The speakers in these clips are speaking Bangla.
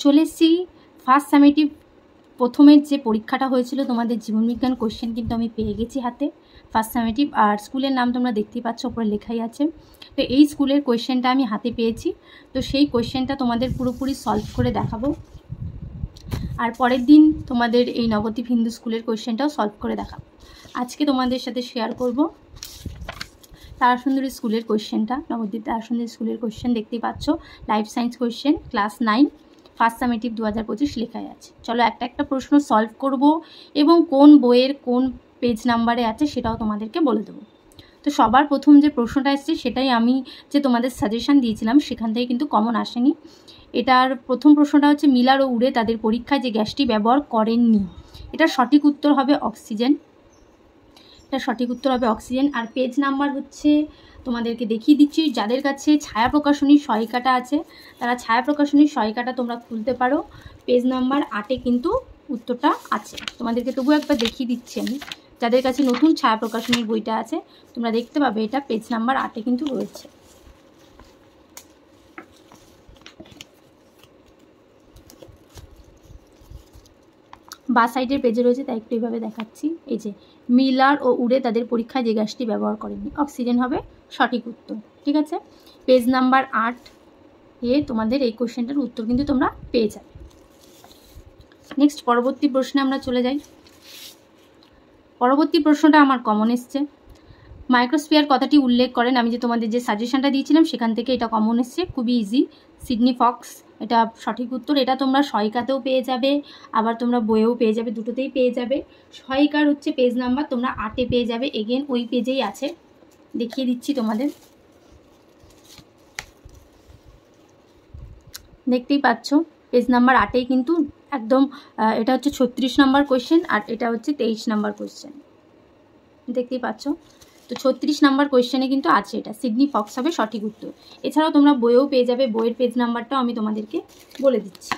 চলে এসেছি ফার্স্ট সামেটিভ প্রথমের যে পরীক্ষাটা হয়েছিল তোমাদের জীবনবিজ্ঞান কোশ্চেন কিন্তু আমি পেয়ে গেছি হাতে, ফার্স্ট সামেটিভ। আর স্কুলের নাম তোমরা দেখতেই পাচ্ছ, ওপরে লেখাই আছে। তো এই স্কুলের কোশ্চেনটা আমি হাতে পেয়েছি, তো সেই কোশ্চেনটা তোমাদের পুরোপুরি সলভ করে দেখাবো। আর পরের দিন তোমাদের এই নবদ্বীপ হিন্দু স্কুলের কোশ্চেনটাও সলভ করে দেখাবো। আজকে তোমাদের সাথে শেয়ার করব তারাসুন্দরী স্কুলের কোশ্চেনটা। নবদ্বীপ তারাসুন্দরী স্কুলের কোশ্চেন দেখতেই পাচ্ছ, life science question, class 9, first summative 2025 লেখাই আছে। চলো একটা প্রশ্ন সলভ করব এবং কোন বইয়ের কোন পেজ নাম্বারে আছে সেটাও তোমাদেরকে বলে দেবো। তো সবার প্রথম যে প্রশ্নটা এসছে সেটাই আমি যে তোমাদের সাজেশান দিয়েছিলাম সেখান থেকে কিন্তু কমন আসেনি। এটার প্রথম প্রশ্নটা হচ্ছে মিলার ও উড়ে তাদের পরীক্ষায় যে গ্যাসটি ব্যবহার করেননি, এটার সঠিক উত্তর হবে অক্সিজেন। এটা সঠিক উত্তর হবে অক্সিজেন। আর পেজ নাম্বার হচ্ছে তোমাদেরকে দেখিয়ে দিচ্ছি, যাদের কাছে ছায়া প্রকাশনীর সহায়িকাটা আছে তারা ছায়া প্রকাশনীর সহায়িকাটা তোমরা খুলতে পারো। পেজ নাম্বার 8-এ কিন্তু উত্তরটা আছে, তোমাদেরকে তবু একবার দেখিয়ে দিচ্ছি আমি। যাদের কাছে নতুন ছায়া প্রকাশনীর বইটা আছে তোমরা দেখতে পাবে এটা পেজ নাম্বার 8-এ কিন্তু রয়েছে। বা সাইডের পেজে রয়েছে, তাই একটু এইভাবে দেখাচ্ছি। এই যে মিলার ও উড়ে তাদের পরীক্ষায় যে গ্যাসটি ব্যবহার করেনি, অক্সিজেন হবে সঠিক উত্তর। ঠিক আছে, পেজ নাম্বার 8-এ তোমাদের এই কোশ্চেনটার উত্তর কিন্তু তোমরা পেয়ে যাবে। নেক্সট পরবর্তী প্রশ্নে আমরা চলে যাই। পরবর্তী প্রশ্নটা আমার কমন এসছে। মাইক্রোস্ফিয়ার কথাটি উল্লেখ করেন, আমি যে তোমাদের যে সাজেশনটা দিয়েছিলাম সেখান থেকে এটা কমন এসছে, খুবই ইজি। সিডনি ফক্স, এটা সঠিক উত্তর। এটা তোমরা সহায়িকাতেও পেয়ে যাবে, আবার তোমরা বইয়েও পেয়ে যাবে, দুটোতেই পেয়ে যাবে। সহায়িকার হচ্ছে পেজ নাম্বার তোমরা 8-এ পেয়ে যাবে, এগেন ওই পেজেই আছে, দেখিয়ে দিচ্ছি তোমাদের। দেখতেই পাচ্ছ পেজ নাম্বার 8-এই কিন্তু একদম এটা হচ্ছে 36 নম্বর কোয়েশ্চেন আর এটা হচ্ছে 23 নম্বর কোয়েশ্চেন, দেখতেই পাচ্ছ। তো 36 নম্বর কোয়েশ্চেনে কিন্তু আছে এটা, সিডনি ফক্স হবে সঠিক উত্তর। এছাড়াও তোমরা বইয়েও পেয়ে যাবে, বইয়ের পেজ নাম্বারটাও আমি তোমাদেরকে বলে দিচ্ছি।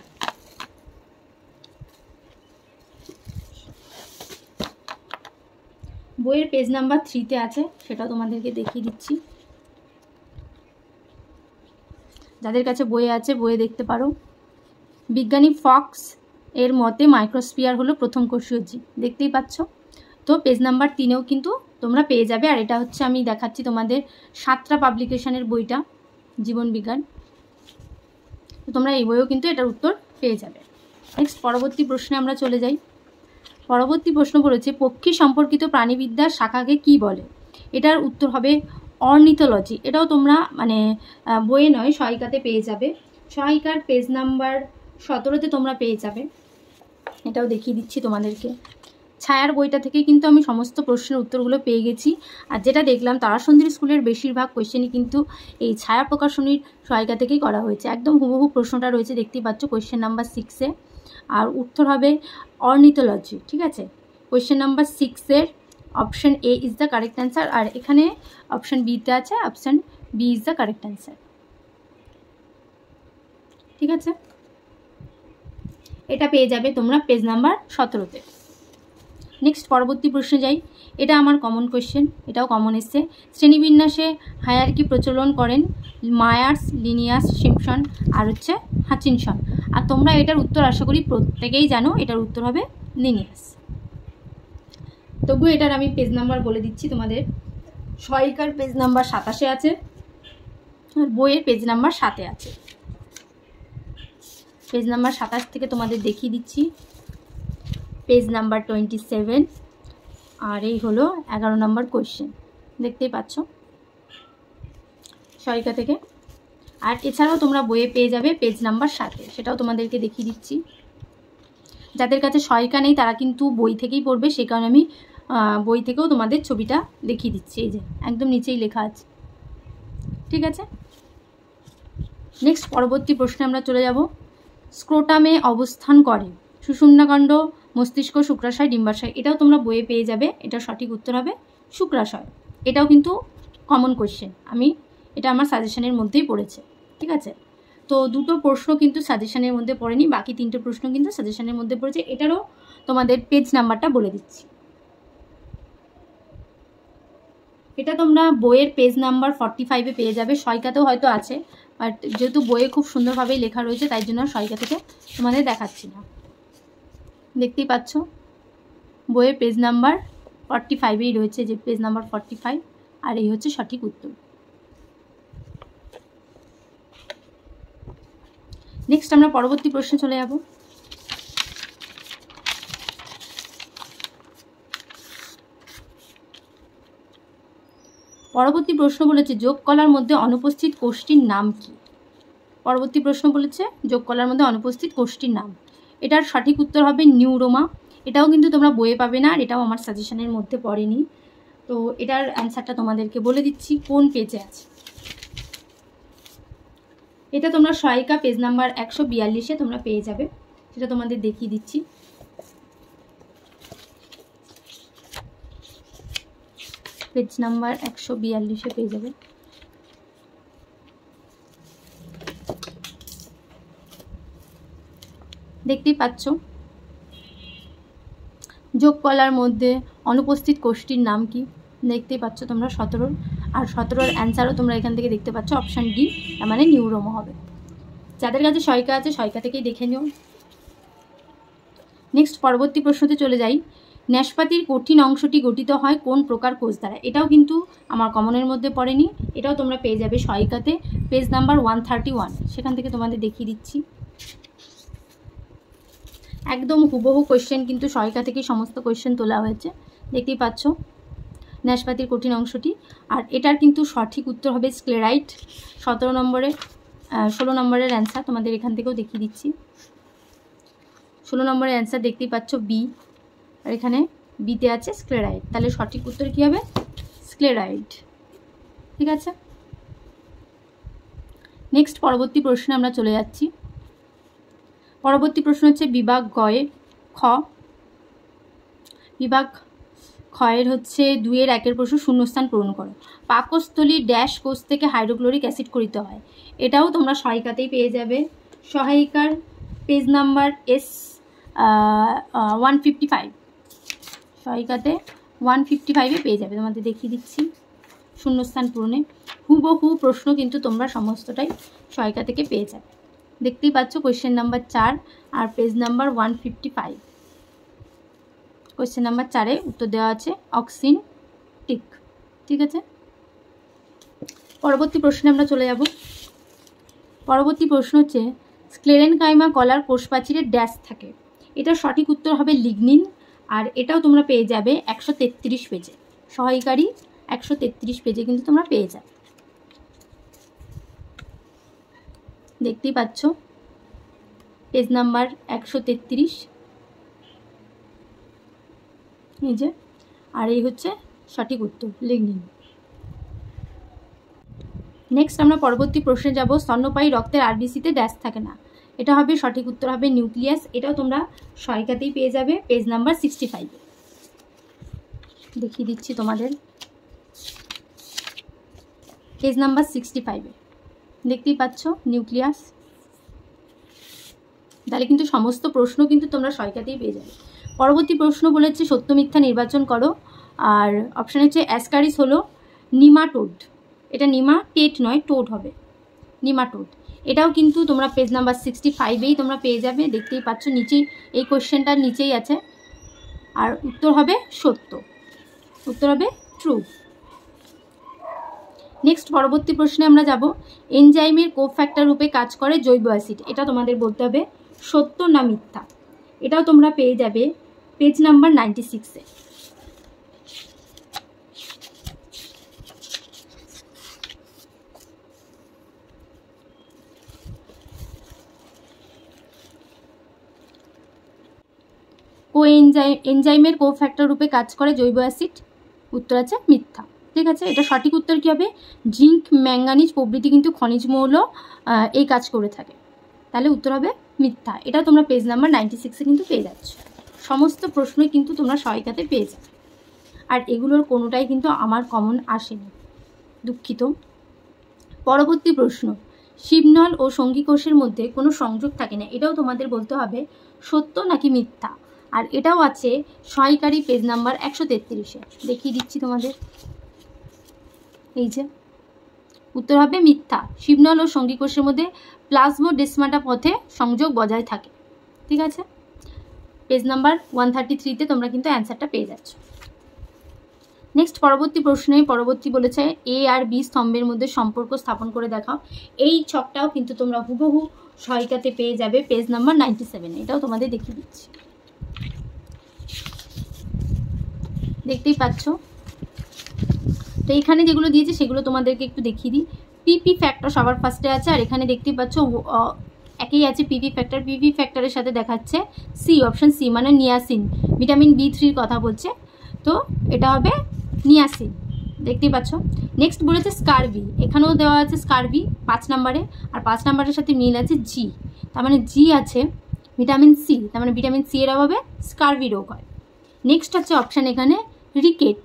বইয়ের পেজ নাম্বার 3-তে আছে, সেটাও তোমাদেরকে দেখিয়ে দিচ্ছি। যাদের কাছে বই আছে বইয়ে দেখতে পারো। বিজ্ঞানী ফক্স এর মতে মাইক্রোস্ফিয়ার হলো প্রথম কোষীয় জীব, দেখতেই পাচ্ছ। তো পেজ নাম্বার 3-এও কিন্তু তোমরা পেয়ে যাবে। আর এটা হচ্ছে আমি দেখাচ্ছি তোমাদের সাতরা পাবলিকেশনের বইটা, জীবন বিজ্ঞান। তো তোমরা এই বইও কিন্তু এটার উত্তর পেয়ে যাবে। নেক্সট পরবর্তী প্রশ্নে আমরা চলে যাই। পরবর্তী প্রশ্ন বলেছে পক্ষী সম্পর্কিত প্রাণীবিদ্যার শাখাকে কি বলে? এটার উত্তর হবে অর্নিথোলজি। এটাও তোমরা মানে বইয়ে নয় সহায়িকাতে পেয়ে যাবে। সহায়িকার পেজ নাম্বার 17-তে তোমরা পেয়ে যাবে, এটাও দেখিয়ে দিচ্ছি তোমাদেরকে। ছায়ার বইটা থেকে কিন্তু আমি সমস্ত প্রশ্নের উত্তরগুলো পেয়ে গেছি। আর যেটা দেখলাম তারাসুন্দরী স্কুলের বেশিরভাগ কোয়েশ্চেনই কিন্তু এই ছায়া প্রকাশনীর সহায়িকা থেকেই করা হয়েছে, একদম হুবহু প্রশ্নটা রয়েছে, দেখতেই পাচ্ছ কোয়েশ্চেন নাম্বার 6-এ। আর উত্তর হবে অর্নিথোলজি। ঠিক আছে, কোয়েশ্চেন নাম্বার 6-এর option A is the correct answer, আর এখানে অপশন বিতে আছে option B is the correct answer. ঠিক আছে, এটা পেয়ে যাবে তোমরা পেজ নাম্বার 17-তে। নেক্সট পরবর্তী প্রশ্নে যাই। এটা আমার কমন কোয়েশ্চেন, এটাও কমন এসছে। শ্রেণীবিন্যাসে হায়ারার্কি প্রচলন করেন মায়ার্স, লিনিয়াস, সিম্পসন আর হচ্ছে হাচিনসন। আর তোমরা এটার উত্তর আশা করি প্রত্যেকেই জানো, এটার উত্তর হবে লিনিয়াস। তবুও এটার আমি পেজ নাম্বার বলে দিচ্ছি তোমাদের। সহায়িকার পেজ নাম্বার 27-এ আছে আর বইয়ের পেজ নাম্বার 7-এ আছে। পেজ নাম্বার 27 থেকে তোমাদের দেখিয়ে দিচ্ছি, পেজ নাম্বার 27, আর এই হলো 11 নম্বর কোয়েশ্চেন, দেখতেই পাচ্ছ সহায়িকা থেকে। আর এছাড়াও তোমরা বইয়ে পেয়ে যাবে পেজ নাম্বার 7-এ, সেটাও তোমাদেরকে দেখিয়ে দিচ্ছি। যাদের কাছে সহায়িকা নেই তারা কিন্তু বই থেকেই পড়বে, সেই কারণে আমি বই থেকেও তোমাদের ছবিটা দেখিয়ে দিচ্ছি, এই যে একদম নিচেই লেখা আছে। ঠিক আছে, নেক্সট পরবর্তী প্রশ্নে আমরা চলে যাব। স্ক্রোটামে অবস্থান করে সুষুম্নাকাণ্ড, মস্তিষ্ক, শুক্রাশয়, ডিম্বাশয়। এটাও তোমরা বইয়ে পেয়ে যাবে, এটা সঠিক উত্তর হবে শুক্রাশয়। এটাও কিন্তু কমন কোয়েশ্চেন, আমি এটা আমার সাজেশনের মধ্যেই পড়েছে। ঠিক আছে, তো দুটো প্রশ্ন কিন্তু সাজেশনের মধ্যে পড়েনি, বাকি 3টে প্রশ্ন কিন্তু সাজেশনের মধ্যে পড়েছে। এটারও তোমাদের পেজ নাম্বারটা বলে দিচ্ছি। এটা তোমরা বইয়ের পেজ নাম্বার 45-এ পেয়ে যাবে, সহায়িকাতেও হয়তো আছে, বাট যেহেতু বইয়ে খুব সুন্দরভাবেই লেখা রয়েছে তাই জন্য সহায়িকা থেকে তোমাদের দেখাচ্ছি না। দেখতেই পাচ্ছ বইয়ের পেজ নাম্বার 45-এই রয়েছে, যে পেজ নাম্বার 45, আর এই হচ্ছে সঠিক উত্তর। নেক্সট আমরা পরবর্তী প্রশ্নে চলে যাব। পরবর্তী প্রশ্ন বলেছে যোগ কলার মধ্যে অনুপস্থিত কোষটির নাম কি? পরবর্তী প্রশ্ন বলেছে যোগ কলার মধ্যে অনুপস্থিত কোষটির নাম। এটার সঠিক উত্তর হবে নিউরোমা। এটাও কিন্তু তোমরা বইয়ে পাবে না, আর এটাও আমার সাজেশনের মধ্যে পড়েনি। তো এটার অ্যান্সারটা তোমাদেরকে বলে দিচ্ছি কোন পেজে আছে। এটা তোমরা সহায়িকা পেজ নাম্বার 142-এ তোমরা পেয়ে যাবে, সেটা তোমাদের দেখিয়ে দিচ্ছি। পেজ নাম্বার 142-এ পেয়ে যাবে। দেখতেই পাচ্ছ যোগ কলার মধ্যে অনুপস্থিত কোষটির নাম কি? দেখতেই পাচ্ছ তোমরা 17, আর 17-র অ্যান্সারও তোমরা এখান থেকে দেখতে পাচ্ছ, অপশান ডি, তার মানে নিউরোমা হবে। যাদের কাছে সহায়িকা আছে সহায়িকা থেকেই দেখে নিও। নেক্সট পরবর্তী প্রশ্নতে চলে যাই। ন্যাসপাতির কঠিন অংশটি গঠিত হয় কোন প্রকার কোষ দ্বারা? এটাও কিন্তু আমার কমনের মধ্যে পড়েনি, এটাও তোমরা পেয়ে যাবে সহায়িকাতে পেজ নাম্বার 131, সেখান থেকে তোমাদের দেখিয়ে দিচ্ছি। একদম হুবহু কোয়েশ্চেন কিন্তু সহায়িকা থেকে সমস্ত কোয়েশ্চেন তোলা হয়েছে, দেখতেই পাচ্ছ ন্যাসপাতির কঠিন অংশটি। আর এটার কিন্তু সঠিক উত্তর হবে স্ক্লেরাইট। 16 নম্বরের অ্যান্সার তোমাদের এখান থেকেও দেখিয়ে দিচ্ছি। 16 নম্বরের অ্যান্সার দেখতেই পাচ্ছ বি, আর এখানে বিতে আছে স্ক্লেরাইট, তাহলে সঠিক উত্তর কী হবে? স্ক্লেরাইট। ঠিক আছে, নেক্সট পরবর্তী প্রশ্নে আমরা চলে যাচ্ছি। পরবর্তী প্রশ্ন হচ্ছে বিভাগ খ। বিভাগ ক্ষয়ের হচ্ছে 2-এর 1-এর প্রশ্ন, শূন্যস্থান পূরণ করো। পাকস্থলীর ড্যাশ কোষ থেকে হাইড্রোক্লোরিক অ্যাসিড করিতে হয়? এটাও তোমরা সহায়িকাতেই পেয়ে যাবে, সহায়িকার পেজ নাম্বার S155, সহায়িকাতে 155-এ পেয়ে যাবে। তোমাদের দেখিয়ে দিচ্ছি শূন্যস্থান পূরণে হুবহু প্রশ্ন কিন্তু তোমরা সমস্তটাই সহায়িকা থেকে পেয়ে যাবে। দেখতেই পাচ্ছ কোয়েশ্চেন নাম্বার 4 আর পেজ নাম্বার 155। কোয়েশ্চেন নাম্বার 4-এ উত্তর দেওয়া আছে অক্সিন টিক। ঠিক আছে, পরবর্তী প্রশ্নে আমরা চলে যাব। পরবর্তী প্রশ্ন হচ্ছে স্ক্লেরেনকাইমা কলার কোষপ্রাচীরের ড্যাশ থাকে? এটার সঠিক উত্তর হবে লিগনিন, আর এটাও তোমরা পেয়ে যাবে 133 পেজে, সহায়িকারই 133 পেজে কিন্তু তোমরা পেয়ে যাবে। দেখতেই পাচ্ছ পেজ নাম্বার 133, এই যে, আর এই হচ্ছে সঠিক উত্তর লিগনিন। নেক্সট আমরা পরবর্তী প্রশ্নে যাব। স্তন্যপায়ী রক্তের আরবিসিতে ড্যাশ থাকে না? এটা হবে সঠিক উত্তর হবে নিউক্লিয়াস। এটাও তোমরা সহায়িকাতেই পেয়ে যাবে পেজ নাম্বার 65। দেখিয়ে দিচ্ছি তোমাদের পেজ নাম্বার 65-এ দেখতেই পাচ্ছ নিউক্লিয়াস। তাহলে কিন্তু সমস্ত প্রশ্ন কিন্তু তোমরা সহায়িকাতেই পেয়ে যাবে। পরবর্তী প্রশ্ন বলেছে সত্য মিথ্যা নির্বাচন করো, আর অপশান হচ্ছে অ্যাসকারিস হলো নিমাটোড। এটা নিমাটেড নয়, টোড হবে, নিমাটোড। এটাও কিন্তু তোমরা পেজ নাম্বার 65-এই তোমরা পেয়ে যাবে। দেখতেই পাচ্ছ নিচেই, এই কোয়েশ্চেনটার নিচেই আছে, আর উত্তর হবে সত্য, উত্তর হবে ট্রু। নেক্সট পরবর্তী প্রশ্নে আমরা যাব। এনজাইমের কোফ্যাক্টর রূপে কাজ করে জৈব অ্যাসিড, এটা তোমাদের বলতে হবে সত্য না মিথ্যা। এটাও তোমরা পেয়ে যাবে পেজ নাম্বার 96-এ। এনজাইমের কোফ্যাক্টর রূপে কাজ করে জৈব অ্যাসিড, উত্তর আছে মিথ্যা। ঠিক আছে, এটা সঠিক উত্তর কী হবে? জিঙ্ক, ম্যাঙ্গানিজ প্রভৃতি কিন্তু খনিজ মৌল এই কাজ করে থাকে, তাহলে উত্তর হবে মিথ্যা। এটা তোমরা পেজ নাম্বার 96-এ কিন্তু পেয়ে যাচ্ছ। সমস্ত প্রশ্নই কিন্তু তোমরা সহায়িকাতে পেয়ে যাবে, আর এগুলোর কোনোটাই কিন্তু আমার কমন আসেনি, দুঃখিত। পরবর্তী প্রশ্ন, শিবনল ও সঙ্গী কোষের মধ্যে কোনো সংযোগ থাকে না? এটাও তোমাদের বলতে হবে সত্য নাকি মিথ্যা, আর এটাও আছে সহায়িকারী পেজ নাম্বার 133-এ। দেখিয়ে দিচ্ছি তোমাদের, এই যে উত্তর হবে মিথ্যা। শিবনল ও সঙ্গী কোষের মধ্যে প্লাজমোডেসমাটা পথে সংযোগ বজায় থাকে। ঠিক আছে, পেজ নাম্বার 133-তে তোমরা কিন্তু অ্যান্সারটা পেয়ে যাচ্ছ। নেক্সট পরবর্তী প্রশ্নে বলেছে এ আর বি স্তম্ভের মধ্যে সম্পর্ক স্থাপন করে দেখাও। এই ছকটাও কিন্তু তোমরা হুবহু সহায়িকাতে পেয়ে যাবে পেজ নাম্বার 97। এটাও তোমাদের দেখিয়ে দিচ্ছি, দেখতেই পাচ্ছ। তো এখানে যেগুলো দিয়েছে সেগুলো তোমাদেরকে একটু দেখিয়ে দিই। পিপি ফ্যাক্টর সবার ফার্স্টে আছে, আর এখানে দেখতেই পাচ্ছ একই আছে পিপি ফ্যাক্টর। পিপি ফ্যাক্টরের সাথে দেখাচ্ছে সি, অপশন সি, মানে নিয়াসিন, ভিটামিন B3 কথা বলছে, তো এটা হবে নিয়াসিন, দেখতেই পাচ্ছ। নেক্সট বলেছে স্কারবি, এখানেও দেওয়া আছে স্কারবি 5 নম্বরে, আর 5 নম্বরের সাথে মিল আছে জি, তার মানে জি আছে ভিটামিন সি, তার মানে ভিটামিন সি এর অভাবে স্কারবি রোগ হয়। নেক্সট হচ্ছে অপশান এখানে রিকেট।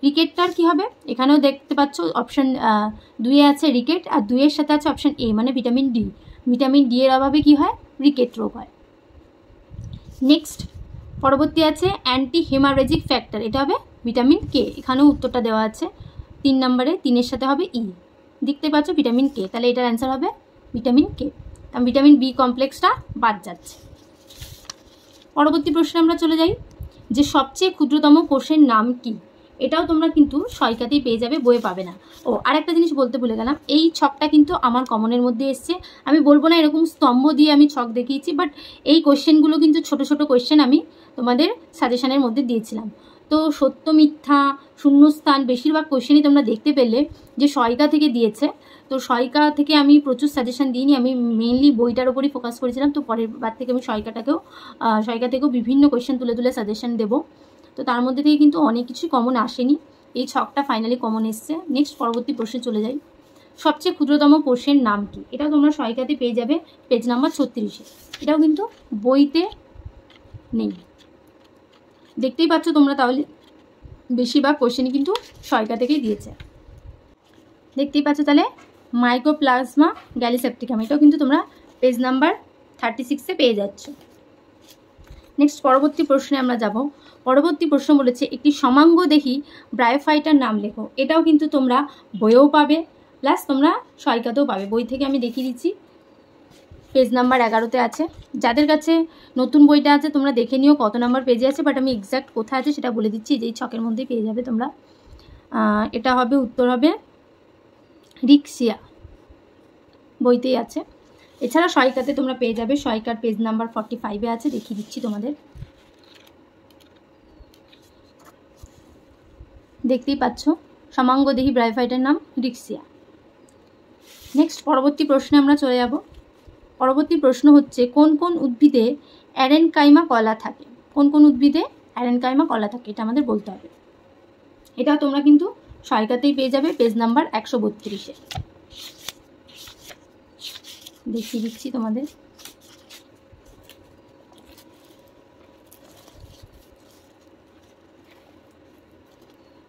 রিকেটটার কি হবে, এখানেও দেখতে পাচ্ছ অপশান 2-এ আছে রিকেট, আর 2-এর সাথে আছে অপশান এ, মানে ভিটামিন ডি। ভিটামিন ডি এর অভাবে কি হয়, রিকেট রোগ হয়। নেক্সট পরবর্তী আছে অ্যান্টি হেমারেজিক ফ্যাক্টর, এটা হবে ভিটামিন কে, এখানেও উত্তরটা দেওয়া আছে 3 নম্বরে, 3-এর সাথে হবে ই, দেখতে পাচ্ছ ভিটামিন কে, তাহলে এটার অ্যান্সার হবে ভিটামিন কে, কারণ ভিটামিন বি কমপ্লেক্সটা বাদ যাচ্ছে। পরবর্তী প্রশ্নে আমরা চলে যাই, যে সবচেয়ে ক্ষুদ্রতম কোষের নাম কি? এটাও তোমরা কিন্তু সহায়িকাতেই পেয়ে যাবে, বইয়ে পাবে না। ও আরেকটা জিনিস বলতে ভুলে গেলাম, এই ছকটা কিন্তু আমার কমনের মধ্যে এসছে। আমি বলবো না এরকম স্তম্ভ দিয়ে আমি ছক দেখিয়েছি, বাট এই কোয়েশ্চেনগুলো কিন্তু ছোট ছোট কোয়েশ্চেন আমি তোমাদের সাজেশনের মধ্যে দিয়েছিলাম। তো সত্য মিথ্যা, শূন্যস্থান, বেশিরভাগ কোয়েশ্চেনই তোমরা দেখতে পেলে যে সহায়িকা থেকে দিয়েছে। তো সহায়িকা থেকে আমি প্রচুর সাজেশন দিইনি, আমি মেইনলি বইটার ওপরই ফোকাস করেছিলাম। তো পরের বার থেকে আমি সহায়িকা থেকেও বিভিন্ন কোয়েশ্চেন তুলে তুলে সাজেশন দেবো। তো তার মধ্যে থেকে কিন্তু অনেক কিছুই কমন আসেনি, এই ছকটা ফাইনালি কমন এসছে। নেক্সট পরবর্তী প্রশ্নে চলে যাই, সবচেয়ে ক্ষুদ্রতম কোষের নাম কি? এটাও তোমরা সহায়িকাতে পেয়ে যাবে পেজ নাম্বার 36-এ, এটাও কিন্তু বইতে নেই, দেখতেই পাচ্ছ তোমরা। তাহলে বেশিরভাগ কোশ্চেনই কিন্তু সহায়িকা থেকেই দিয়েছে, দেখতেই পাচ্ছ। তাহলে মাইকোপ্লাজমা গ্যালিসেপ্টিকাম, এটাও কিন্তু তোমরা পেজ নাম্বার 36-এ পেয়ে যাচ্ছ। নেক্সট পরবর্তী প্রশ্নে আমরা যাব। পরবর্তী প্রশ্ন বলেছে একটি সমাঙ্গদেহী ব্রায়োফাইটার নাম লেখো। এটাও কিন্তু তোমরা বইয়েও পাবে, প্লাস তোমরা সহায়িকাতেও পাবে। বই থেকে আমি দেখিয়ে দিচ্ছি, পেজ নাম্বার 11-তে আছে। যাদের কাছে নতুন বইটা আছে তোমরা দেখে নিও কত নাম্বার পেজে আছে, বাট আমি এক্স্যাক্ট কোথায় আছে সেটা বলে দিচ্ছি, যেই ছকের মধ্যেই পেয়ে যাবে তোমরা। এটা হবে উত্তর হবে রিক্সিয়া, বইতেই আছে। এছাড়া সহায়িকাতে তোমরা পেয়ে যাবে, সহায়িকার পেজ নাম্বার 45-এ আছে, দেখিয়ে দিচ্ছি তোমাদের, দেখতেই পাচ্ছ সমাঙ্গদেহী ব্রায়োফাইটার নাম রিক্সিয়া। নেক্সট পরবর্তী প্রশ্নে আমরা চলে যাব। পরবর্তী প্রশ্ন হচ্ছে কোন কোন উদ্ভিদে অ্যারেনকাইমা কলা থাকে? কোন কোন উদ্ভিদে অ্যারেনকাইমা কলা থাকে এটা আমাদের বলতে হবে। এটাও তোমরা কিন্তু সহায়িকাতেই পেয়ে যাবে পেজ নাম্বার 132-এ, দেখিয়ে দিচ্ছি তোমাদের।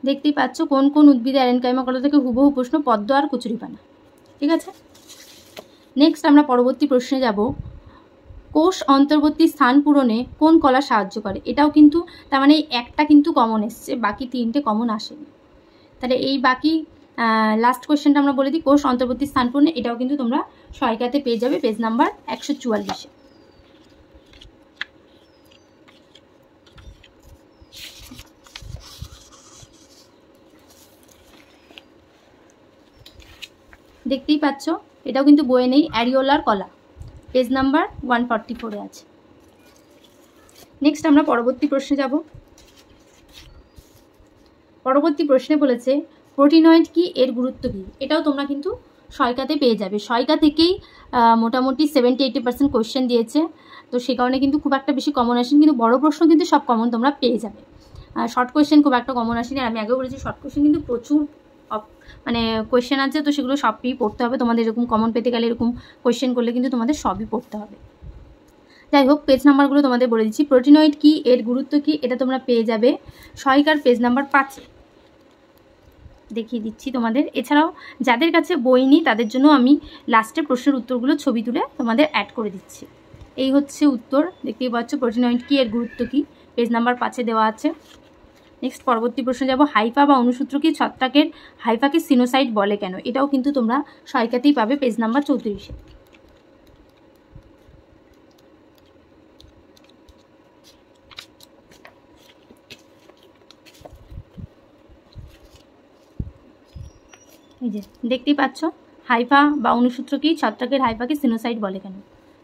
দেখতেই পাচ্ছ কোন কোন উদ্ভিদে অ্যারেনকাইমা কলা থেকে, হুবহু প্রশ্ন, পদ্ম আর কচুরিপানা। ঠিক আছে, নেক্সট আমরা পরবর্তী প্রশ্নে যাব। কোষ অন্তর্বর্তী স্থান পূরণে কোন কলা সাহায্য করে? এটাও কিন্তু তার মানে একটা কিন্তু কমন এসছে, বাকি 3টে কমন আসেনি। তাহলে এই বাকি লাস্ট কোয়েশ্চেনটা আমরা বলে দিই, কোষ অন্তর্বর্তী স্থান পূরণে, এটাও কিন্তু তোমরা সহায়িকাতে পেয়ে যাবে পেজ নাম্বার 144-এ। দেখতেই পাচ্ছ এটাও কিন্তু বইয়ে নেই, অ্যারিওলার কলা, পেজ নাম্বার 144-এ আছে। নেক্সট আমরা পরবর্তী প্রশ্নে যাব। পরবর্তী প্রশ্নে বলেছে প্রোটিনয়েড কি, এর গুরুত্ব কী? এটাও তোমরা কিন্তু সহায়িকাতে পেয়ে যাবে। সহায়িকা থেকেই মোটামুটি 70-80% কোয়েশ্চেন দিয়েছে, তো সে কারণে কিন্তু খুব একটা বেশি কমন আসেনি, কিন্তু বড় প্রশ্ন কিন্তু সব কমন তোমরা পেয়ে যাবে। শর্ট কোয়েশ্চেন খুব একটা কমন আসেনি, আর আমি আগেও বলেছি শর্ট কোয়েশ্চেন কিন্তু প্রচুর মানে কোয়েশ্চেন আছে, তো সেগুলো সবই পড়তে হবে তোমাদের। এরকম কমন পেতে গেলে এরকম কোয়েশ্চেন করলে কিন্তু তোমাদের সবই পড়তে হবে। যাই হোক, পেজ নাম্বারগুলো তোমাদের বলে দিচ্ছি। প্রোটিনয়েড কি, এর গুরুত্ব কি, এটা তোমরা পেয়ে যাবে সহায়িকার পেজ নাম্বার 5-এ, দেখিয়ে দিচ্ছি তোমাদের। এছাড়াও যাদের কাছে বই নেই তাদের জন্য আমি লাস্টের প্রশ্নের উত্তরগুলো ছবি তুলে তোমাদের অ্যাড করে দিচ্ছি। এই হচ্ছে উত্তর, দেখতেই পাচ্ছ প্রোটিনয়েড কি, এর গুরুত্ব কি, পেজ নাম্বার 5-এ দেওয়া আছে। নেক্সট পরবর্তী প্রশ্নে যাব, হাইফা বা অনুসূত্র কি ছত্রাকের হাইফাকে সিনোসাইট বলে কেন? এটাও কিন্তু তোমরা সহায়িকাতেই পাবে পেজ নাম্বার 34-এ। এই যে দেখতেই পাচ্ছ, হাইফা বা অনুসূত্র কি ছত্রাকের হাইফাকে সিনোসাইট বলে কেন?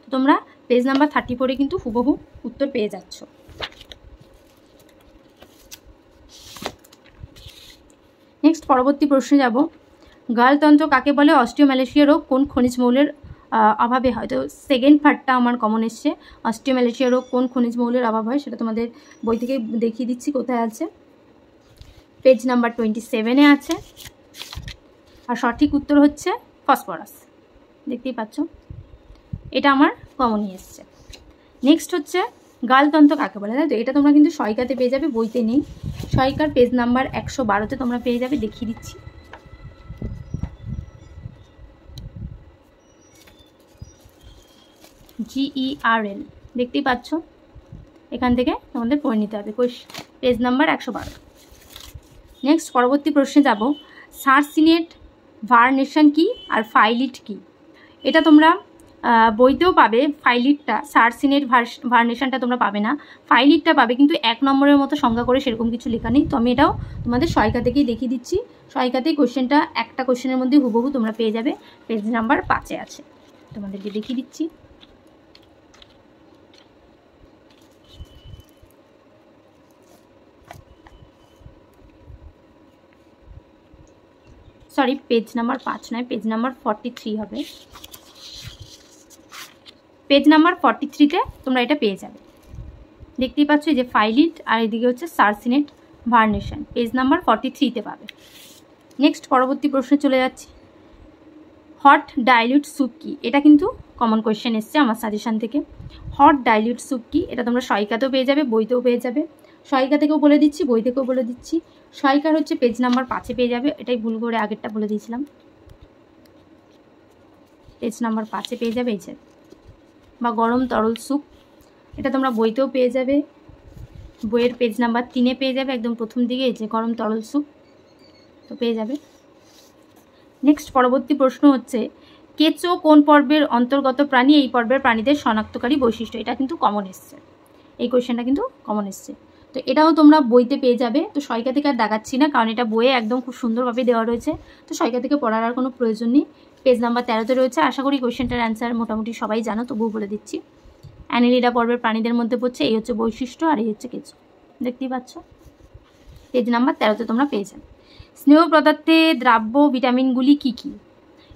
তো তোমরা পেজ নাম্বার 34-এ কিন্তু হুবহু উত্তর পেয়ে যাচ্ছ। নেক্সট পরবর্তী প্রশ্নে যাব, গালতন্ত্র কাকে বলে? অস্টিওম্যালেশিয়া রোগ কোন খনিজ মৌলের অভাবে হয়? তো সেকেন্ড পার্টটা আমার কমন এসছে, অস্টিওম্যালেশিয়া রোগ কোন খনিজ মৌলের অভাব হয় সেটা তোমাদের বই থেকে দেখিয়ে দিচ্ছি কোথায় আছে, পেজ নাম্বার 27-এ আছে। আর সঠিক উত্তর হচ্ছে ফসফরাস, দেখতেই পাচ্ছ, এটা আমার কমনই এসছে। নেক্সট হচ্ছে গালতন্ত্র কাকে বলে? তাই তো এটা তোমরা কিন্তু সহায়িকাতে পেয়ে যাবে, বইতে নেই। সহায়িকার পেজ নাম্বার 112-তে তোমরা পেয়ে যাবে, দেখিয়ে দিচ্ছি। GERL দেখতেই পাচ্ছ, এখান থেকে তোমাদের পড়ে নিতে হবে, পেজ নাম্বার 112। নেক্সট পরবর্তী প্রশ্নে যাব, সারসিনেট ভার্নেশন কি আর ফাইলিট কি? এটা তোমরা বইতেও পাবে, ফাইলিটটা, সারসিনেট ভার্নেশনটা তোমরা পাবে না, ফাইলিটটা পাবে, কিন্তু 1 নম্বরের মতো সংজ্ঞা করে সেরকম কিছু লেখা নেই। তো আমি এটাও তোমাদের সহায়িকা থেকেই দেখিয়ে দিচ্ছি, সহায়িকাতেই কোশ্চেনটা একটা কোশ্চেনের মধ্যে হুবহু তোমরা পেয়ে যাবে, পেজ নাম্বার 5-এ আছে, তোমাদেরকে দেখিয়ে দিচ্ছি। সরি, পেজ নাম্বার 5 নয়, পেজ নাম্বার 43 হবে, পেজ নাম্বার 43-তে তোমরা এটা পেয়ে যাবে, দেখতেই পাচ্ছ যে ফাইলিট আর এদিকে হচ্ছে সারসিনেট ভার্নেশন, পেজ নাম্বার 43-তে পাবে। নেক্সট পরবর্তী প্রশ্নে চলে যাচ্ছি, হট ডাইলিউট স্যুপ কি? এটা কিন্তু কমন কোয়েশ্চেন এসছে আমার সাজেশন থেকে, হট ডাইলিউট স্যুপ কি? এটা তোমরা সহায়িকাতেও পেয়ে যাবে, বইতেও পেয়ে যাবে, সহায়িকা থেকেও বলে দিচ্ছি, বই থেকেও বলে দিচ্ছি। সহায়িকার হচ্ছে পেজ নাম্বার 5-এ পেয়ে যাবে, এটাই ভুল করে আগেরটা বলে দিয়েছিলাম, পেজ নাম্বার 5-এ পেয়ে যাবে। এই যে, বা গরম তরল স্যুপ, এটা তোমরা বইতেও পেয়ে যাবে, বইয়ের পেজ নাম্বার 3-এ পেয়ে যাবে, একদম প্রথম দিকে এই যে গরম তরল স্যুপ, তো পেয়ে যাবে। নেক্সট পরবর্তী প্রশ্ন হচ্ছে, কেঁচো কোন পর্বের অন্তর্গত প্রাণী? এই পর্বের প্রাণীদের শনাক্তকারী বৈশিষ্ট্য, এটা কিন্তু কমন এসছে, এই কোয়েশ্চেনটা কিন্তু কমন এসছে, তো এটাও তোমরা বইতে পেয়ে যাবে। তো সহায়িকা থেকে আর দেখাচ্ছি না, কারণ এটা বইয়ে একদম খুব সুন্দরভাবে দেওয়া রয়েছে, তো সহায়িকা থেকে পড়ার আর কোনো প্রয়োজন নেই। পেজ নাম্বার 13-তে রয়েছে, আশা করি কোয়েশ্চেনটার অ্যান্সার মোটামুটি সবাই জানো, তবুও বলে দিচ্ছি। অ্যানেলিডা পর্বের প্রাণীদের মধ্যে পড়ছে, এই হচ্ছে বৈশিষ্ট্য আর এই হচ্ছে কেঁচো, দেখতেই পাচ্ছ, পেজ নাম্বার 13-তে তোমরা পেয়ে যাবে। স্নেহ পদার্থে দ্রাব্য ভিটামিনগুলি কি কি?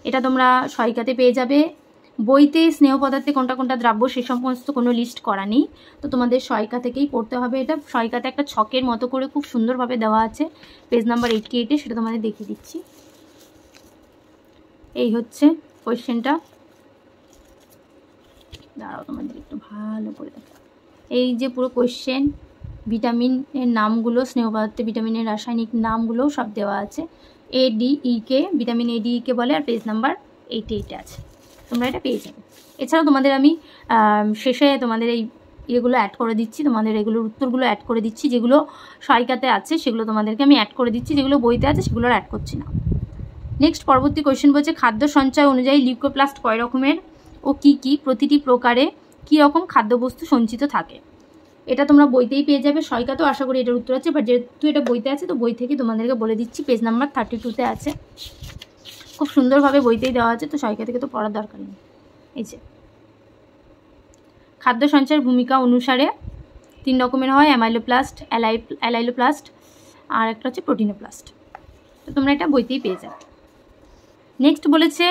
এটা তোমরা সহায়িকাতে পেয়ে যাবে, বইতে স্নেহ পদার্থে কোনটা কোনটা দ্রাব্য সে সমস্ত কোনো লিস্ট করা নেই, তো তোমাদের সহায়িকা থেকেই পড়তে হবে। এটা সহায়িকাতে একটা ছকের মতো করে খুব সুন্দরভাবে দেওয়া আছে, পেজ নাম্বার 88-এ, সেটা তোমাদের দেখিয়ে দিচ্ছি। এই হচ্ছে কোয়েশ্চেনটা, দাঁড়াও তোমাদের একটু ভালো করে দেখো, এই যে পুরো কোয়েশ্চেন, ভিটামিনের নামগুলো, স্নেহ পদার্থে ভিটামিনের রাসায়নিক নামগুলো সব দেওয়া আছে, ADE-কে, ভিটামিন ADE-কে বলে, আর পেজ নাম্বার 88-এ আছে, তোমরা এটা পেয়ে যাবে। এছাড়াও তোমাদের আমি শেষে তোমাদের এই ইয়েগুলো অ্যাড করে দিচ্ছি, তোমাদের এগুলোর উত্তরগুলো অ্যাড করে দিচ্ছি, যেগুলো সহায়িকাতে আছে সেগুলো তোমাদেরকে আমি অ্যাড করে দিচ্ছি, যেগুলো বইতে আছে সেগুলো অ্যাড করছি না। নেক্সট পরবর্তী কোয়েশ্চেন বলছে, খাদ্য সঞ্চয় অনুযায়ী লিউকোপ্লাস্ট কয় রকমের ও কি কি? প্রতিটি প্রকারে কি রকম খাদ্যবস্তু সঞ্চিত থাকে? এটা তোমরা বইতেই পেয়ে যাবে, সহায়িকাতেও আশা করি এটার উত্তর আছে, বাট যেহেতু এটা বইতে আছে তো বই থেকে তোমাদেরকে বলে দিচ্ছি, পেজ নাম্বার 32-তে আছে, খুব সুন্দরভাবে বইতেই দেওয়া আছে, তো সহায়িকা থেকে তো পড়ার দরকার নেই। এই যে খাদ্য সঞ্চয়ের ভূমিকা অনুসারে 3 রকমের হয়, অ্যামাইলোপ্লাস্ট, অ্যালাইলোপ্লাস্ট, আর একটা হচ্ছে প্রোটিনোপ্লাস্ট, তো তোমরা এটা বইতেই পেয়ে যাবে। নেক্সট বলেছে,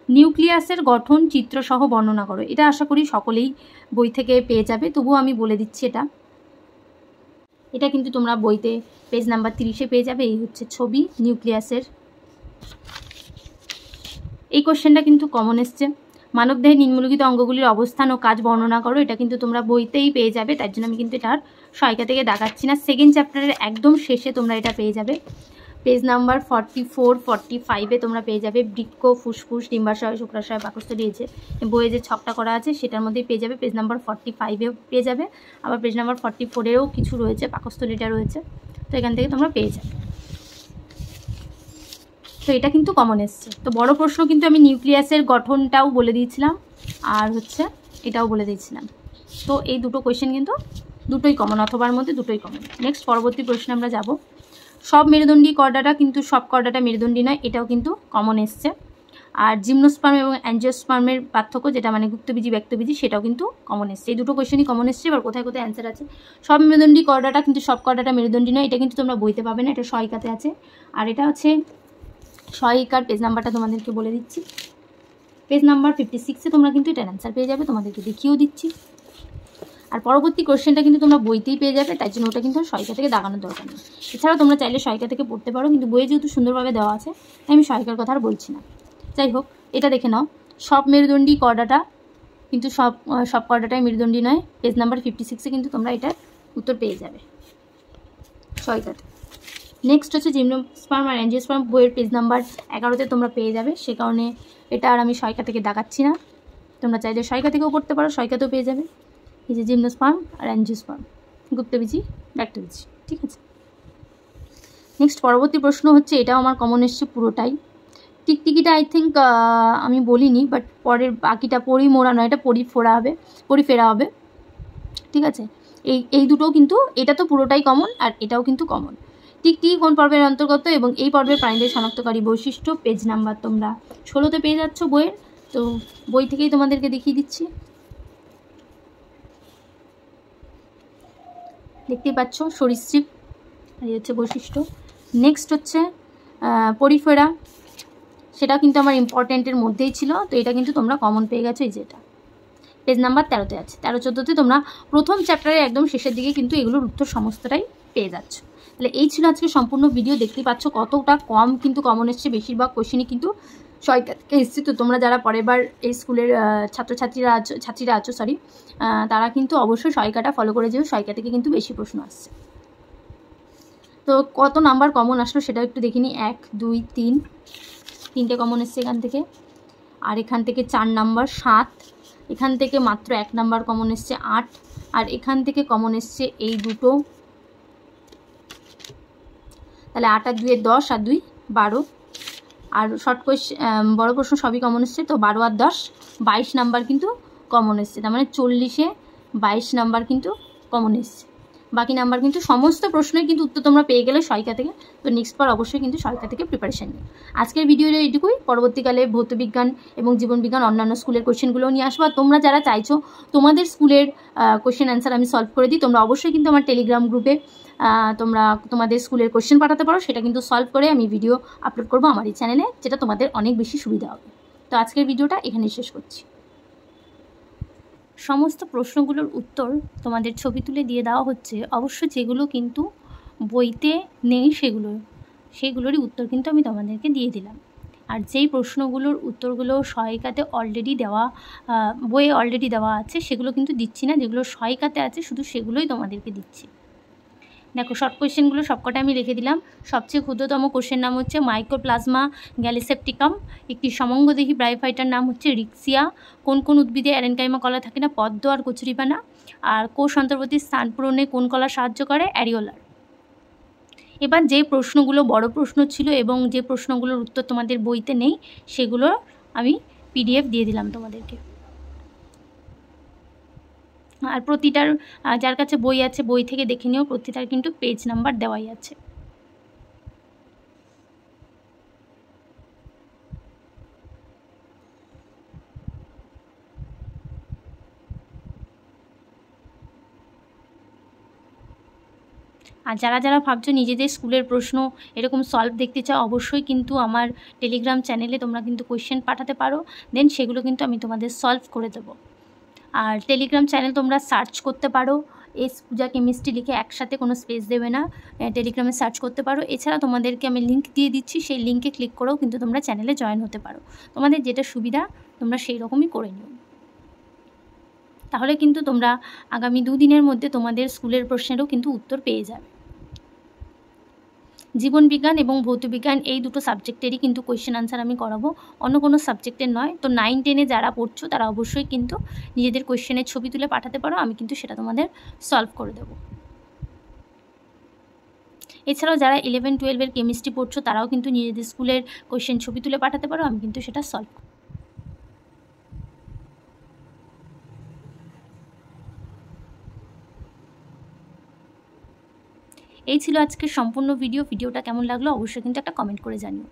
নিউক্লিয়াসের গঠন চিত্রসহ বর্ণনা করো। এটা আশা করি সকলেই বই থেকে পেয়ে যাবে, তবুও আমি বলে দিচ্ছি, এটা কিন্তু তোমরা বইতে পেজ নাম্বার 30-এ পেয়ে যাবে। এই হচ্ছে ছবি নিউক্লিয়াসের। এই কোশ্চেনটা কিন্তু কমন এসছে, মানবদেহে নিম্নলিখিত অঙ্গগুলির অবস্থান ও কাজ বর্ণনা করো, এটা কিন্তু তোমরা বইতেই পেয়ে যাবে, তার জন্য আমি কিন্তু এটার সহায়িকা থেকে দেখাচ্ছি না, সেকেন্ড চ্যাপ্টারের একদম শেষে তোমরা এটা পেয়ে যাবে, পেজ নাম্বার 44-45-এ তোমরা পেয়ে যাবে। বৃক্ক, ফুসফুস, ডিম্বাশয়, শুক্রাশয়, পাকস্থলী, বইয়ে যে ছকটা করা আছে সেটার মধ্যেই পেয়ে যাবে, পেজ নাম্বার 45-এও পেয়ে যাবে, আবার পেজ নাম্বার 44-এও কিছু রয়েছে, পাকস্থলীটা রয়েছে, তো এখান থেকে তোমরা পেয়ে যাবে। তো এটা কিন্তু কমন এসছে। তো বড় প্রশ্ন কিন্তু আমি নিউক্লিয়াসের গঠনটাও বলে দিয়েছিলাম, আর হচ্ছে এটাও বলে দিয়েছিলাম। তো এই দুটো কোয়েশ্চেন কিন্তু দুটোই কমন, অথবার মধ্যে দুটোই কমন। নেক্সট পরবর্তী প্রশ্নে আমরা যাব। সব মেরুদণ্ডী কর্ডাটা কিন্তু সব কর্ডাটা মেরুদণ্ডী নয়, এটাও কিন্তু কমন এসছে। আর জিমনোস্পার্ম এবং অ্যাঞ্জিওস্পার্মের পার্থক্য, যেটা মানে গুপ্তবীজি ব্যক্তবীজি, সেটাও কিন্তু কমন এসছে। এই দুটো কোয়েশ্চেনই কমন এসছে। এবার কোথায় কোথায় অ্যান্সার আছে। সব মেরুদণ্ডী কর্ডাটা কিন্তু সব কর্ডাটা মেরুদণ্ডী নয়, এটা কিন্তু তোমরা বইতে পাবে না, এটা সহায়িকাতে আছে। আর এটা হচ্ছে সহায়িকার পেজ নাম্বারটা তোমাদেরকে বলে দিচ্ছি, পেজ নাম্বার 56-এ তোমরা কিন্তু এটার অ্যান্সার পেয়ে যাবে, তোমাদেরকে দেখিয়েও দিচ্ছি। আর পরবর্তী কোশ্চেনটা কিন্তু তোমরা বইতেই পেয়ে যাবে, তাই জন্য ওটা কিন্তু সহায়িকা থেকে দাগানোর দরকার নেই। এছাড়াও তোমরা চাইলে সহায়িকা থেকে পড়তে পারো, কিন্তু বইয়ে যেহেতু সুন্দরভাবে দেওয়া আছে তাই আমি সহায়িকার কথা আর বলছি না। যাই হোক, এটা দেখে নাও, সব মেরুদণ্ডী কর্ডাটা কিন্তু সব কর্ডাটাই মেরুদণ্ডী নয়। পেজ নাম্বার 56-এ কিন্তু তোমরা এটার উত্তর পেয়ে যাবে সহায়িকাতে। নেক্সট হচ্ছে জিমনোস্পার্ম আর অ্যাঞ্জিওস্পার্ম, বইয়ের পেজ নাম্বার 11-তে তোমরা পেয়ে যাবে, সে কারণে এটা আর আমি সহায়িকা থেকে দেখাচ্ছি না। তোমরা চাইলে সহায়িকা থেকেও পড়তে পারো, সহায়িকাতেও পেয়ে যাবে। এই যে জিমনোস্পার্ম আর অ্যাঞ্জিওস্পার্ম, গুপ্তবীজি ব্যক্তবীজি, ঠিক আছে। নেক্সট পরবর্তী প্রশ্ন হচ্ছে, এটাও আমার কমন এসছে পুরোটাই। টিকটিকিটা আই থিঙ্ক আমি বলিনি, বাট পরের বাকিটা পরিমোড়া নয়, এটা পরিফেরা হবে, ঠিক আছে। এই দুটোও কিন্তু, এটা তো পুরোটাই কমন আর এটাও কিন্তু কমন। টিকটিকি কোন পর্বের অন্তর্গত এবং এই পর্বের প্রাণীদের শনাক্তকারী বৈশিষ্ট্য, পেজ নাম্বার তোমরা 16-তে পেয়ে যাচ্ছ বইয়ের। তো বই থেকেই তোমাদেরকে দেখিয়ে দিচ্ছি, দেখতেই পাচ্ছ সরীসৃপ, এই হচ্ছে বৈশিষ্ট্য। নেক্সট হচ্ছে পরিফেরা, সেটা কিন্তু আমার ইম্পর্টেন্টের মধ্যেই ছিল, তো এটা কিন্তু তোমরা কমন পেয়ে গেছো। এই যেটা পেজ নাম্বার 13-তে আছে, 13-14-তে তোমরা প্রথম চ্যাপ্টারে একদম শেষের দিকে কিন্তু এগুলোর উত্তর সমস্তটাই পেয়ে যাচ্ছ। তাহলে এই ছিল আজকে সম্পূর্ণ ভিডিও। দেখতেই পাচ্ছ কতটা কম কিন্তু কমন এসছে, বেশিরভাগ কোশ্চেনই কিন্তু সহায়িকা থেকে এসছে। তো তোমরা যারা পরের বার এই স্কুলের ছাত্রীরা আছো তারা কিন্তু অবশ্যই সহায়িকাটা ফলো করে যেও, সহায়িকা থেকে কিন্তু বেশি প্রশ্ন আসছে। তো কত নাম্বার কমন আসলো সেটাও একটু দেখিনি। 1, 2, 3, 3টে কমন এসছে এখান থেকে, আর এখান থেকে 4 নাম্বার 7, এখান থেকে মাত্র 1 নাম্বার কমন এসছে 8, আর এখান থেকে কমন এসছে এই দুটো। তাহলে 8 আর 2 10 আর 2 12, আর শর্ট কোয়েশ্চেন বড় প্রশ্ন সবই কমন এসছে। তো 12 আর 10 22 নাম্বার কিন্তু কমন এসছে, তার মানে 40-এ 22 নাম্বার কিন্তু কমন এসছে। বাকি নাম্বার কিন্তু সমস্ত প্রশ্নের কিন্তু উত্তর তোমরা পেয়ে গেলে সহায়িকা থেকে। তো নেক্সট বার অবশ্যই কিন্তু সহায়িকা থেকে প্রিপারেশন নিই। আজকের ভিডিওটা এইটুকুই, পরবর্তীকালে ভৌতবিজ্ঞান এবং জীবনবিজ্ঞান অন্যান্য স্কুলের কোশ্চেনগুলো নিয়ে আসবো। আর তোমরা যারা চাইছো তোমাদের স্কুলের কোশ্চেন অ্যান্সার আমি সলভ করে দিই, তোমরা অবশ্যই কিন্তু আমার টেলিগ্রাম গ্রুপে তোমরা তোমাদের স্কুলের কোশ্চেন পাঠাতে পারো, সেটা কিন্তু সলভ করে আমি ভিডিও আপলোড করবো আমার এই চ্যানেলে, যেটা তোমাদের অনেক বেশি সুবিধা হবে। তো আজকের ভিডিওটা এখানেই শেষ করছি। সমস্ত প্রশ্নগুলোর উত্তর তোমাদের ছবি তুলে দিয়ে দেওয়া হচ্ছে, অবশ্য যেগুলো কিন্তু বইতে নেই সেগুলোরই উত্তর কিন্তু আমি তোমাদেরকে দিয়ে দিলাম। আর যেই প্রশ্নগুলোর উত্তরগুলো সহায়িকাতে অলরেডি দেওয়া, বইয়ে অলরেডি দেওয়া আছে, সেগুলো কিন্তু দিচ্ছি না। যেগুলো সহায়িকাতে আছে শুধু সেগুলোই তোমাদেরকে দিচ্ছি। দেখো, শর্ট কোয়েশ্চেনগুলো সবকটা আমি লিখে দিলাম। সবচেয়ে ক্ষুদ্রতম কোশ্চেন নাম হচ্ছে মাইক্রোপ্লাজমা গ্যালিসেপ্টিকাম, একটি সমঙ্গদেহী ব্রায়োফাইটার নাম হচ্ছে রিক্সিয়া, কোন কোন উদ্ভিদে অ্যারেনকাইমা কলা থাকে না, পদ্ম আর কচুরিপানা, আর কোষ অন্তর্বর্তী স্থান পূরণে কোন কলা সাহায্য করে, অ্যারিওলার। এবার যে প্রশ্নগুলো বড় প্রশ্ন ছিল এবং যে প্রশ্নগুলোর উত্তর তোমাদের বইতে নেই, সেগুলো আমি PDF দিয়ে দিলাম তোমাদেরকে। আর প্রতিটার, যার কাছে বই আছে বই থেকে দেখে নিও, প্রতিটার কিন্তু পেজ নাম্বার দেওয়াই আছে। আর যারা ভাবছো নিজেদের স্কুলের প্রশ্ন এরকম সলভ দেখতে চাও, অবশ্যই কিন্তু আমার টেলিগ্রাম চ্যানেলে তোমরা কিন্তু কোয়েশ্চেন পাঠাতে পারো, দেন সেগুলো কিন্তু আমি তোমাদের সলভ করে দেবো। আর টেলিগ্রাম চ্যানেল তোমরা সার্চ করতে পারো, এস পূজা কেমিস্ট্রি লিখে, একসাথে কোনো স্পেস দেবে না, টেলিগ্রামে সার্চ করতে পারো। এছাড়া তোমাদেরকে আমি লিঙ্ক দিয়ে দিচ্ছি, সেই লিঙ্কে ক্লিক করেও কিন্তু তোমরা চ্যানেলে জয়েন হতে পারো। তোমাদের যেটা সুবিধা তোমরা সেই রকমই করে নিও, তাহলে কিন্তু তোমরা আগামী 2 দিনের মধ্যে তোমাদের স্কুলের প্রশ্নেরও কিন্তু উত্তর পেয়ে যাবে। জীবনবিজ্ঞান এবং ভৌতবিজ্ঞান এই দুটো সাবজেক্টেরই কিন্তু কোয়েশ্চেন আনসার আমি করাবো, অন্য কোনো সাবজেক্টের নয়। তো 9-10-এ যারা পড়ছো তারা অবশ্যই কিন্তু নিজেদের কোয়েশ্চেনের ছবি তুলে পাঠাতে পারো, আমি কিন্তু সেটা তোমাদের সলভ করে দেবো। এছাড়াও যারা 11-12 কেমিস্ট্রি পড়ছো তারাও কিন্তু নিজেদের স্কুলের কোয়েশ্চেন ছবি তুলে পাঠাতে পারো, আমি কিন্তু সেটা সলভ করি। এই ছিল আজকের সম্পূর্ণ ভিডিওটা কেমন লাগলো অবশ্যই কিন্তু একটা কমেন্ট করে জানিও।